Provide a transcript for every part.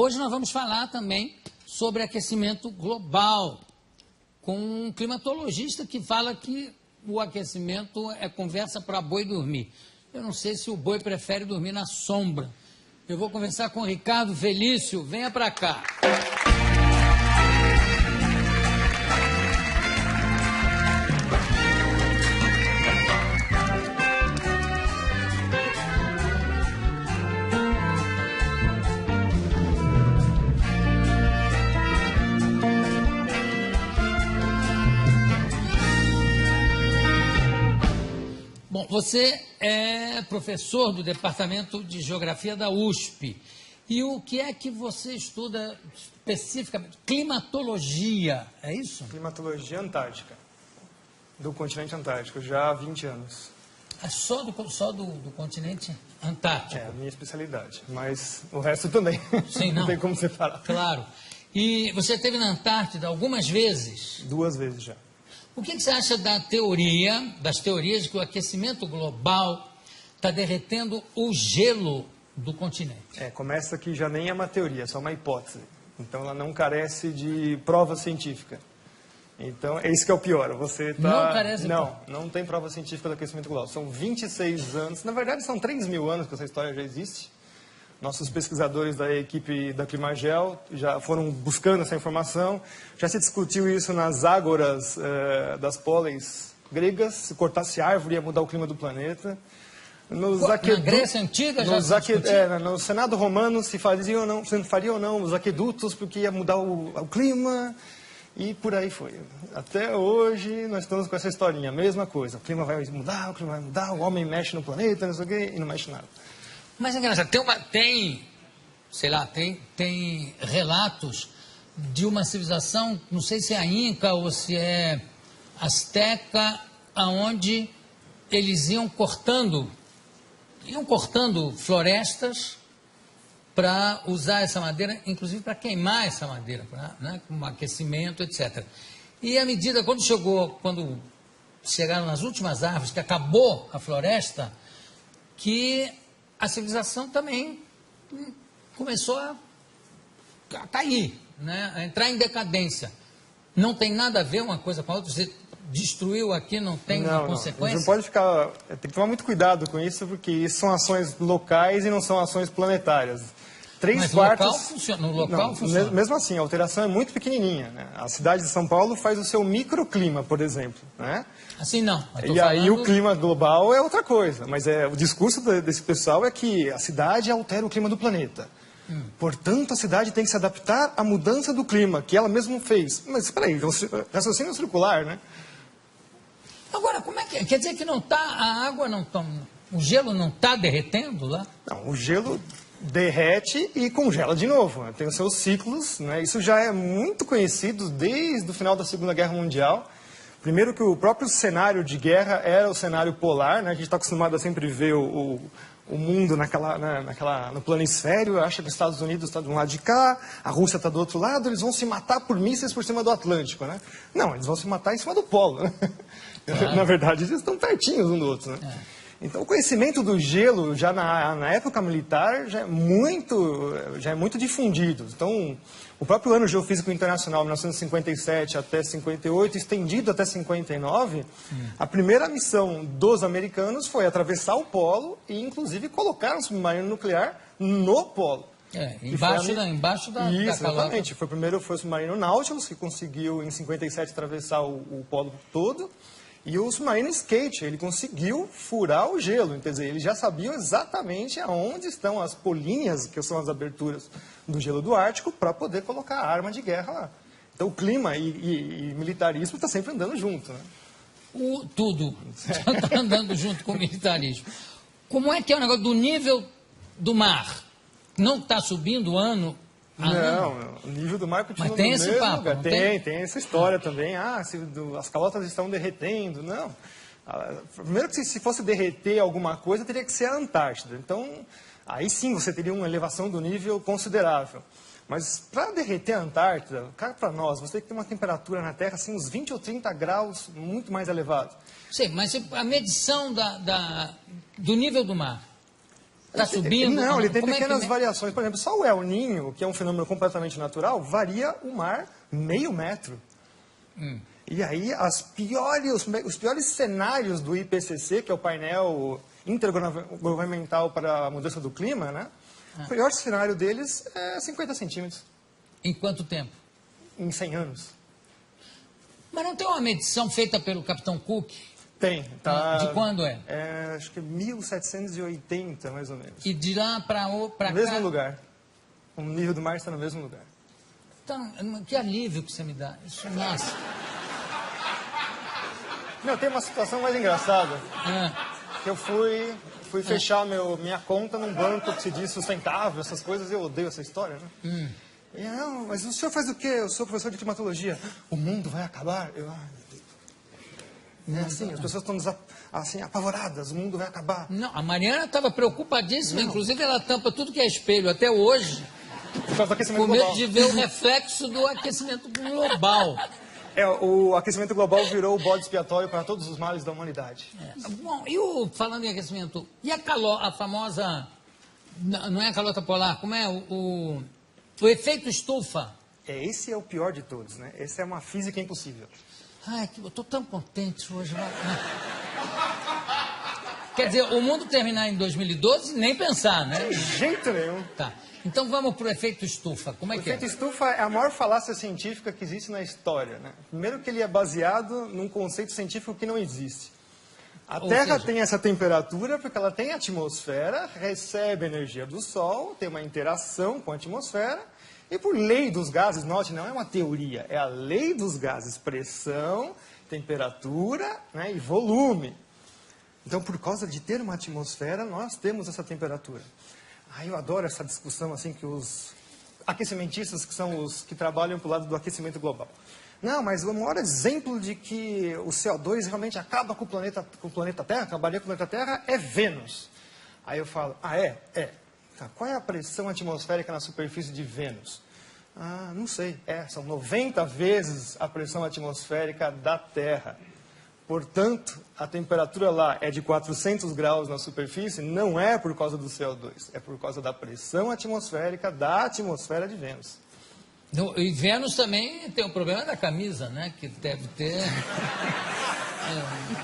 Hoje nós vamos falar também sobre aquecimento global, com um climatologista que fala que o aquecimento é conversa para boi dormir. Eu não sei se o boi prefere dormir na sombra. Eu vou conversar com o Ricardo Felício. Venha para cá. Bom, você é professor do Departamento de Geografia da USP. E o que é que você estuda especificamente? Climatologia, é isso? Climatologia antártica, do continente antártico, já há 20 anos. É só do continente antártico? É a minha especialidade, mas o resto também. Sim, não tem como separar. Claro. E você esteve na Antártida algumas vezes? 2 vezes já. O que você acha das teorias de que o aquecimento global está derretendo o gelo do continente? Começa que já nem é uma teoria, é só uma hipótese. Então ela não carece de prova científica. Então é isso que é o pior. Você tá... Não carece de prova? Não tem prova científica do aquecimento global. São 26 anos, na verdade são 3.000 anos que essa história já existe. Nossos pesquisadores da equipe da Climagel já foram buscando essa informação. Já se discutiu isso nas ágoras das póleis gregas. Se cortasse árvore ia mudar o clima do planeta. Na Grécia Antiga já se discutiu? No Senado Romano se faria ou não os aquedutos porque ia mudar o clima. E por aí foi. Até hoje nós estamos com essa historinha, a mesma coisa. O clima vai mudar, o homem mexe no planeta, não sei o quê, e não mexe nada. Mas é engraçado, tem relatos de uma civilização, não sei se é a Inca ou se é Azteca, aonde eles iam cortando florestas para usar essa madeira, inclusive para queimar essa madeira, com aquecimento, etc. E à medida, quando chegaram nas últimas árvores, que acabou a floresta, que a civilização também começou a cair, a entrar em decadência. Não tem nada a ver uma coisa com a outra. Você destruiu aqui, não tem uma consequência? Não pode ficar... Tem que tomar muito cuidado com isso, porque isso são ações locais e não são ações planetárias. Mas no local funciona. Mesmo assim, a alteração é muito pequenininha. A cidade de São Paulo faz o seu microclima, por exemplo. Assim não. E aí o clima global é outra coisa. Mas o discurso desse pessoal é que a cidade altera o clima do planeta. Portanto, a cidade tem que se adaptar à mudança do clima, que ela mesma fez. Mas espera aí, raciocínio circular, né? Agora, como é que é? Quer dizer que a água não está... O gelo não está derretendo lá? Não, o gelo derrete e congela de novo. Tem os seus ciclos, Isso já é muito conhecido desde o final da Segunda Guerra Mundial. Primeiro que o próprio cenário de guerra era o cenário polar, A gente está acostumado a sempre ver o mundo no planisfério, acha que os Estados Unidos está de um lado de cá, a Rússia está do outro lado, eles vão se matar por mísseis por cima do Atlântico, Não, eles vão se matar em cima do polo, Claro. Na verdade, eles estão pertinhos um do outro, Então, o conhecimento do gelo, já na época militar, já é muito difundido. Então, o próprio Ano Geofísico Internacional, 1957 até 58, estendido até 59, a primeira missão dos americanos foi atravessar o polo e, inclusive, colocar um submarino nuclear no polo. Embaixo da Isso, calota. exatamente. Foi o submarino Nautilus, que conseguiu, em 57, atravessar o polo todo. E o submarino Skate, ele conseguiu furar o gelo, quer dizer, eles já sabiam exatamente aonde estão as políneas, que são as aberturas do gelo do Ártico, para poder colocar a arma de guerra lá. Então o clima e militarismo está sempre andando junto. Tudo está andando junto com o militarismo. Como é que é o negócio do nível do mar? Não está subindo ano? Não, o nível do mar continua no mesmo lugar. Tem essa história também. As calotas estão derretendo. Não. Primeiro que se fosse derreter alguma coisa, teria que ser a Antártida. Então, aí sim você teria uma elevação do nível considerável. Mas para derreter a Antártida, cá para nós, você tem que ter uma temperatura na Terra, assim, uns 20 ou 30 graus, muito mais elevado. Sim, mas a medição do nível do mar Está subindo? Não, ele tem Como é que pequenas me- variações. Por exemplo, só o El Niño, que é um fenômeno completamente natural, varia o mar meio metro. E aí, os piores cenários do IPCC, que é o painel intergovernamental para a mudança do clima, né? O pior cenário deles é 50 centímetros Em quanto tempo? em 100 anos. Mas não tem uma medição feita pelo Capitão Cook? Tem, tá? De quando é? Acho que 1780, mais ou menos. E de lá para No cá... mesmo lugar. O nível do mar está no mesmo lugar. Então, que alívio que você me dá. Isso, nossa. Não, tem uma situação mais engraçada. Ah, Que eu fui fechar minha conta num banco que se diz sustentável, essas coisas, eu odeio essa história, né? E, não, mas o senhor faz o quê? Eu sou professor de climatologia. O mundo vai acabar? Eu, ai, meu Deus. É assim, as pessoas estão assim, apavoradas, o mundo vai acabar. não, a Mariana estava preocupadíssima, inclusive ela tampa tudo que é espelho até hoje, Por causa do aquecimento com medo global. de ver o reflexo do aquecimento global. O aquecimento global virou o bode expiatório para todos os males da humanidade. Bom, falando em aquecimento, e a famosa, não é a calota polar, como é o efeito estufa? Esse é o pior de todos, né? Essa é uma física impossível. Ai, eu estou tão contente hoje. Quer dizer, o mundo terminar em 2012, nem pensar, né? De jeito nenhum. Tá. Então vamos para o efeito estufa. Como é O que é? efeito estufa é a maior falácia científica que existe na história, né? Primeiro que ele é baseado num conceito científico que não existe. A Ou Terra seja- tem essa temperatura porque ela tem atmosfera, recebe energia do Sol, tem uma interação com a atmosfera, e por lei dos gases, note, não é uma teoria, é a lei dos gases, pressão, temperatura, né, e volume. Então, por causa de ter uma atmosfera, nós temos essa temperatura. Eu adoro essa discussão assim que os aquecimentistas, que são os que trabalham para o lado do aquecimento global. Não, mas o maior exemplo de que o CO2 realmente acaba com o planeta Terra, acabaria com o planeta Terra, é Vênus. Aí eu falo, é? É. Tá, qual é a pressão atmosférica na superfície de Vênus? Não sei. São 90 vezes a pressão atmosférica da Terra. Portanto, a temperatura lá é de 400 graus na superfície, não é por causa do CO2, é por causa da pressão atmosférica da atmosfera de Vênus. E Vênus também tem o problema da camisa, né? Que deve ter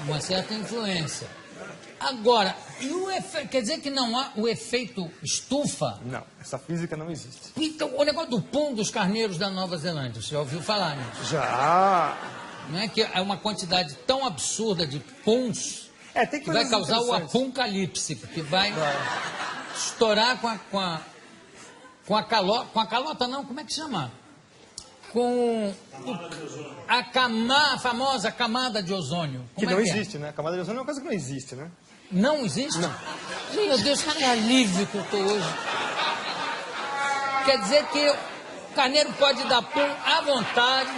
uma certa influência. Agora, quer dizer que não há o efeito estufa? Não, essa física não existe. Então, o negócio do pum dos carneiros da Nova Zelândia, você já ouviu falar nisso? Já! Não é que é uma quantidade tão absurda de puns Tem que vai coisas causar o interessantes. apocalipse, porque vai estourar com a calota não, como é que chama? Com a famosa camada de ozônio. Que Como não é existe, né? A camada de ozônio é uma coisa que não existe, né? Não existe? Não. Meu Deus, que alívio que eu estou hoje. Quer dizer que o carneiro pode dar pum à vontade.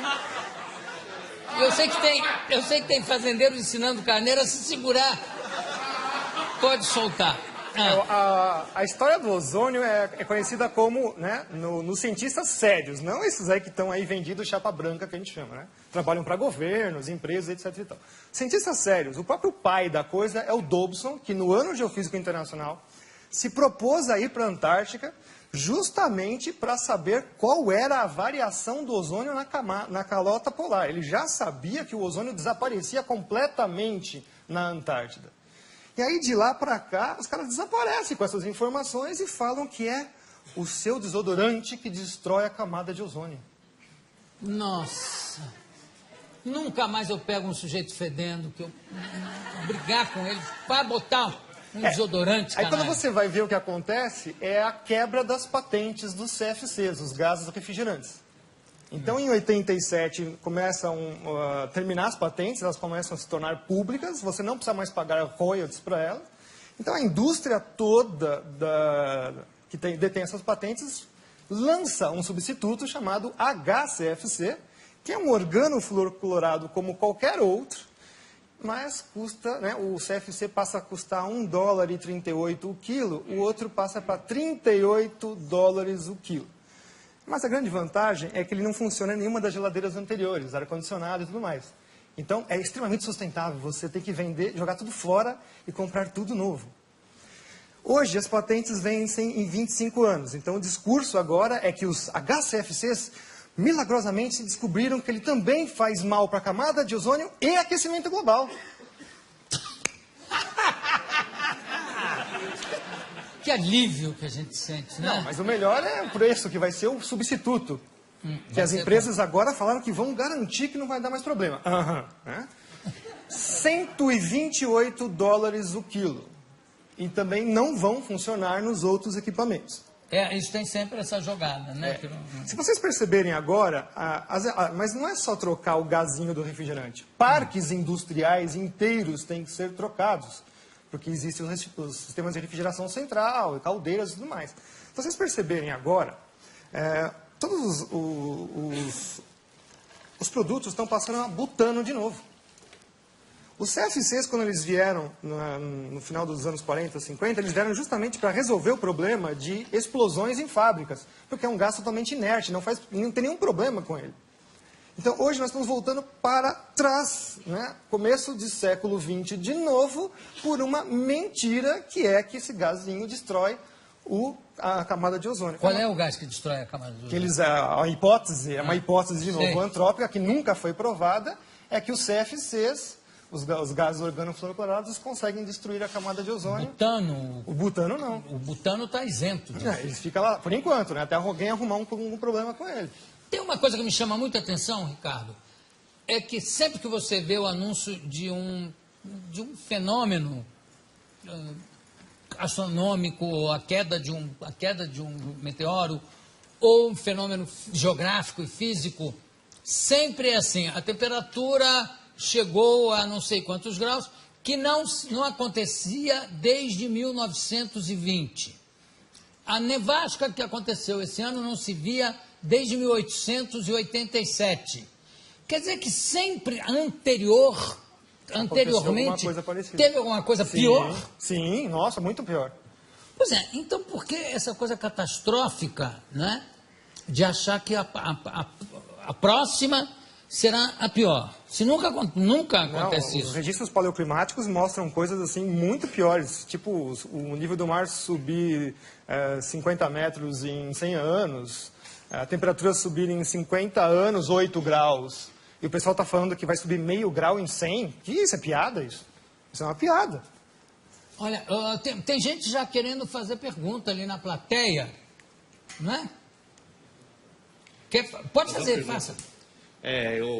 Eu sei que tem fazendeiros ensinando o carneiro a se segurar. Pode soltar. A história do ozônio é conhecida como, né, nos cientistas sérios, não esses aí que estão aí vendidos chapa branca, que a gente chama, né? Trabalham para governos, empresas, etc. E tal. Cientistas sérios, o próprio pai da coisa é o Dobson, que no Ano Geofísico Internacional se propôs a ir para a Antártica justamente para saber qual era a variação do ozônio na calota polar. Ele já sabia que o ozônio desaparecia completamente na Antártida. E aí, de lá para cá, os caras desaparecem com essas informações e falam que é o seu desodorante que destrói a camada de ozônio. Nossa. Nunca mais eu pego um sujeito fedendo, que eu brigar com ele, vai botar um desodorante, Aí, quando canalha. você vai ver o que acontece, é a quebra das patentes dos CFCs, os gases refrigerantes. Então, em 87, começam a terminar as patentes, elas começam a se tornar públicas, você não precisa mais pagar royalties para elas. Então, a indústria toda que detém essas patentes lança um substituto chamado HCFC, que é um organofluorclorado como qualquer outro, mas custa, né, o CFC passa a custar $1,38 o quilo, o outro passa para $38 o quilo. Mas a grande vantagem é que ele não funciona em nenhuma das geladeiras anteriores, ar-condicionado e tudo mais. Então, é extremamente sustentável. Você tem que vender, jogar tudo fora e comprar tudo novo. Hoje, as patentes vencem em 25 anos. Então, o discurso agora é que os HCFCs, milagrosamente, descobriram que ele também faz mal para a camada de ozônio e aquecimento global. Que alívio que a gente sente, né? Não, mas o melhor é o preço, que vai ser o substituto. Que as empresas agora falaram que vão garantir que não vai dar mais problema. Né? $128 o quilo. E também não vão funcionar nos outros equipamentos. Isso tem sempre essa jogada, né? Se vocês perceberem agora, mas não é só trocar o gazinho do refrigerante. Parques industriais inteiros têm que ser trocados, porque existem os sistemas de refrigeração central, caldeiras e tudo mais. Se vocês perceberem agora, todos os produtos estão passando a butano de novo. Os CFCs, quando eles vieram no final dos anos 40, 50, eles vieram justamente para resolver o problema de explosões em fábricas, porque é um gás totalmente inerte, não tem nenhum problema com ele. Então, hoje nós estamos voltando para trás, né? Começo de século XX de novo, por uma mentira que é que esse gazinho destrói a camada de ozônio. Qual é o gás que destrói a camada de ozônio? A hipótese, é uma hipótese de novo antrópica, que nunca foi provada, é que os CFCs, os gases organofluorocorados, conseguem destruir a camada de ozônio. O butano não. O butano está isento disso. Ele fica lá, por enquanto, né? Até alguém arrumar um problema com ele. Tem uma coisa que me chama muita atenção, Ricardo, é que sempre que você vê o anúncio de um fenômeno astronômico, a queda de um meteoro, ou um fenômeno geográfico e físico, sempre é assim, a temperatura chegou a não sei quantos graus, que não acontecia desde 1920. A nevasca que aconteceu esse ano não se via desde 1887. Quer dizer que sempre anteriormente, teve alguma coisa pior? Sim, nossa, muito pior. Pois é, então por que essa coisa catastrófica, né, de achar que a próxima será a pior? Se nunca acontece isso. Os registros paleoclimáticos mostram coisas assim muito piores, tipo o nível do mar subir 50 metros em 100 anos, a temperatura subir em 50 anos 8 graus, e o pessoal está falando que vai subir meio grau em 100. Que isso? É piada isso? Isso é uma piada. Olha, tem gente já querendo fazer pergunta ali na plateia, não é? Pode fazer, faça.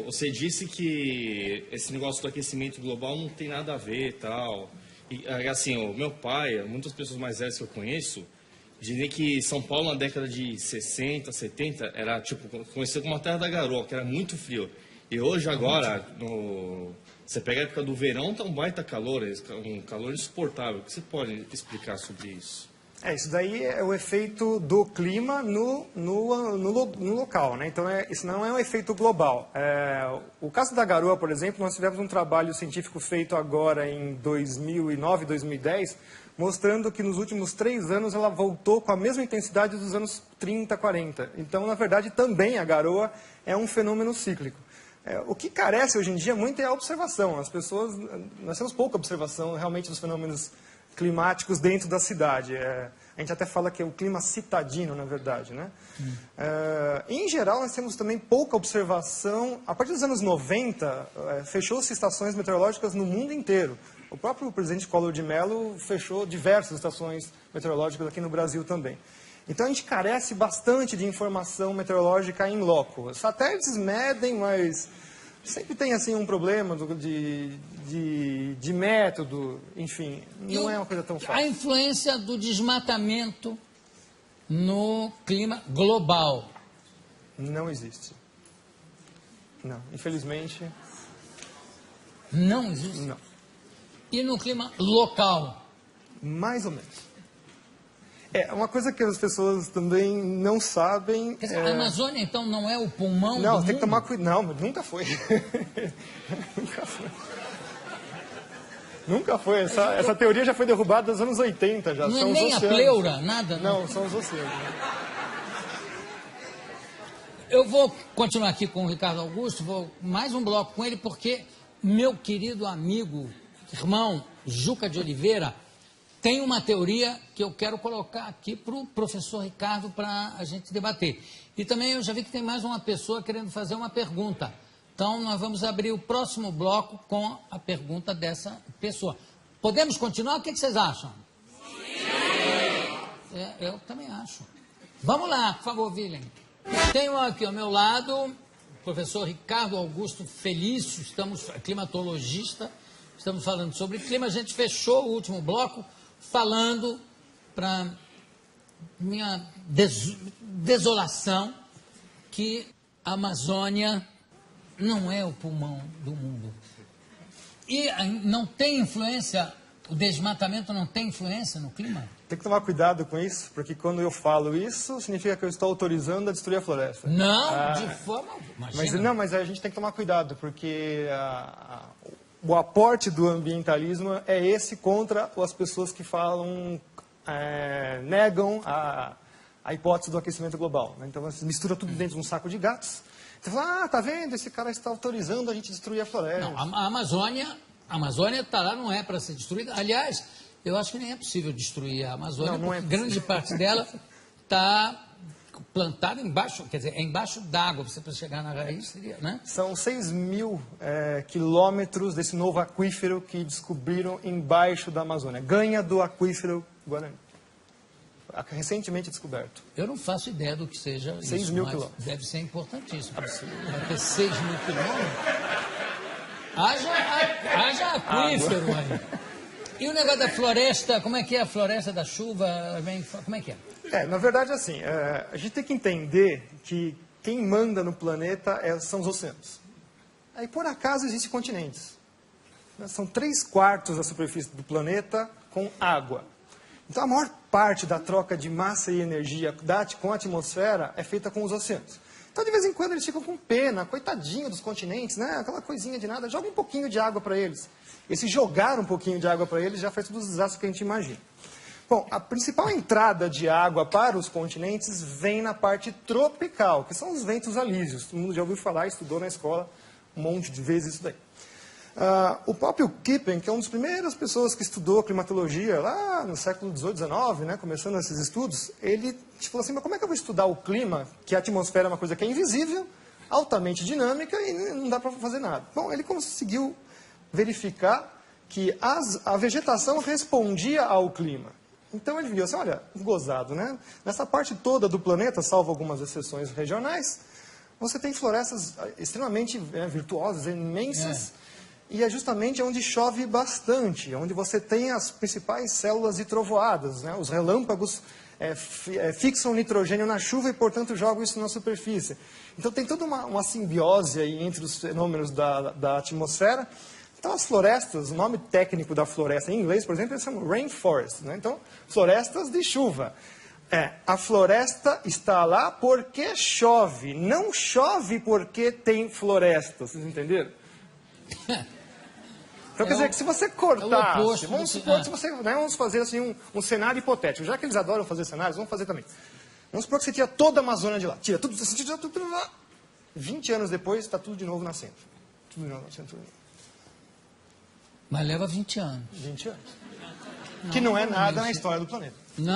Você disse que esse negócio do aquecimento global não tem nada a ver e tal. E, assim, o meu pai, muitas pessoas mais velhas que eu conheço, dizem que São Paulo na década de 60, 70, era tipo, conhecido como a terra da garoa, que era muito frio. E hoje, agora, você pega a época do verão, tá um baita calor, um calor insuportável. O que você pode explicar sobre isso? Isso daí é o efeito do clima no local, né? Então, isso não é um efeito global. O caso da garoa, por exemplo, nós tivemos um trabalho científico feito agora em 2009, 2010, mostrando que nos últimos 3 anos ela voltou com a mesma intensidade dos anos 30, 40. Então, na verdade, também a garoa é um fenômeno cíclico. O que carece hoje em dia muito é a observação. Nós temos pouca observação realmente dos fenômenos climáticos dentro da cidade. A gente até fala que é o clima citadino, na verdade, né? Em geral, nós temos também pouca observação. A partir dos anos 90, fechou-se estações meteorológicas no mundo inteiro. O próprio presidente Collor de Mello fechou diversas estações meteorológicas aqui no Brasil também. Então, a gente carece bastante de informação meteorológica in loco. Os satélites medem, mas sempre tem assim um problema de método, enfim, não é uma coisa tão fácil. A influência do desmatamento no clima global? Não existe. Não, infelizmente. Não existe? Não. E no clima local? Mais ou menos. Uma coisa que as pessoas também não sabem... Quer dizer, a Amazônia, então, não é o pulmão do Não, mundo? tem que tomar cuidado. Não, mas nunca foi. Nunca foi. Nunca foi. Essa teoria já foi derrubada nos anos 80. Já. Não são é nem os a pleura, nada? Não, são os oceanos. Eu vou continuar aqui com o Ricardo Augusto, vou mais um bloco com ele, porque meu querido amigo, irmão, Juca de Oliveira, tem uma teoria que eu quero colocar aqui para o professor Ricardo para a gente debater. E também eu já vi que tem mais uma pessoa querendo fazer uma pergunta. Então, nós vamos abrir o próximo bloco com a pergunta dessa pessoa. Podemos continuar? O que vocês acham? Sim! Eu também acho. Vamos lá, por favor, Willem. Tenho aqui ao meu lado o professor Ricardo Augusto Felício, climatologista, estamos falando sobre clima. A gente fechou o último bloco falando para minha desolação que a Amazônia não é o pulmão do mundo. E não tem influência, o desmatamento não tem influência no clima? Tem que tomar cuidado com isso, porque quando eu falo isso, significa que eu estou autorizando a destruir a floresta. Não, de forma... Mas a gente tem que tomar cuidado, porque o aporte do ambientalismo é esse contra as pessoas que falam, negam a hipótese do aquecimento global. Né? Então, você mistura tudo dentro de um saco de gatos. Você fala, tá vendo? Esse cara está autorizando a gente destruir a floresta. Não, a Amazônia está lá, não é para ser destruída. Aliás, eu acho que nem é possível destruir a Amazônia, porque grande parte dela está plantada embaixo, quer dizer, é embaixo d'água, você para chegar na raiz seria, né? São 6.000 quilômetros desse novo aquífero que descobriram embaixo da Amazônia. Ganha do aquífero Guarani. Recentemente descoberto. Eu não faço ideia do que seja 6.000 quilômetros. Deve ser importantíssimo. Vai ter 6.000 quilômetros. Haja aquífero aí. E o negócio da floresta, como é que é a floresta da chuva? Como é que é? Na verdade, assim, a gente tem que entender que quem manda no planeta são os oceanos. Aí, por acaso, existem continentes. São 3/4 da superfície do planeta com água. Então, a maior parte da troca de massa e energia com a atmosfera é feita com os oceanos. Então, de vez em quando, eles ficam com pena, coitadinho dos continentes, né? Aquela coisinha de nada, joga um pouquinho de água para eles. E se jogar um pouquinho de água para eles, já faz todos os desastres que a gente imagina. Bom, a principal entrada de água para os continentes vem na parte tropical, que são os ventos alísios. Todo mundo já ouviu falar, estudou na escola um monte de vezes isso daí. O próprio Kippen, que é uma das primeiras pessoas que estudou climatologia lá no século XVIII, XIX, né, começando esses estudos, ele falou assim, mas como é que eu vou estudar o clima, que a atmosfera é uma coisa que é invisível, altamente dinâmica e não dá para fazer nada? Bom, ele conseguiu verificar que a vegetação respondia ao clima. Então ele viu assim, olha, gozado, né? Nessa parte toda do planeta, salvo algumas exceções regionais, você tem florestas extremamente virtuosas, imensas, e é justamente onde chove bastante, onde você tem as principais células de trovoadas, né? Os relâmpagos fixam nitrogênio na chuva e, portanto, jogam isso na superfície. Então tem toda uma simbiose aí entre os fenômenos da atmosfera. Então as florestas, o nome técnico da floresta em inglês, por exemplo, eles chamam rainforest, né? Então, florestas de chuva. A floresta está lá porque chove, não chove porque tem floresta, vocês entenderam? Então, quer dizer que se você cortasse, vamos supor, vamos fazer assim um cenário hipotético, já que eles adoram fazer cenários, vamos fazer também. Vamos supor que você tira toda a Amazônia de lá, tira tudo lá, 20 anos depois está tudo de novo nascendo. Tudo de novo nascendo, tudo de novo. Mas leva 20 anos. 20 anos. Que não é nada na história do planeta. Não.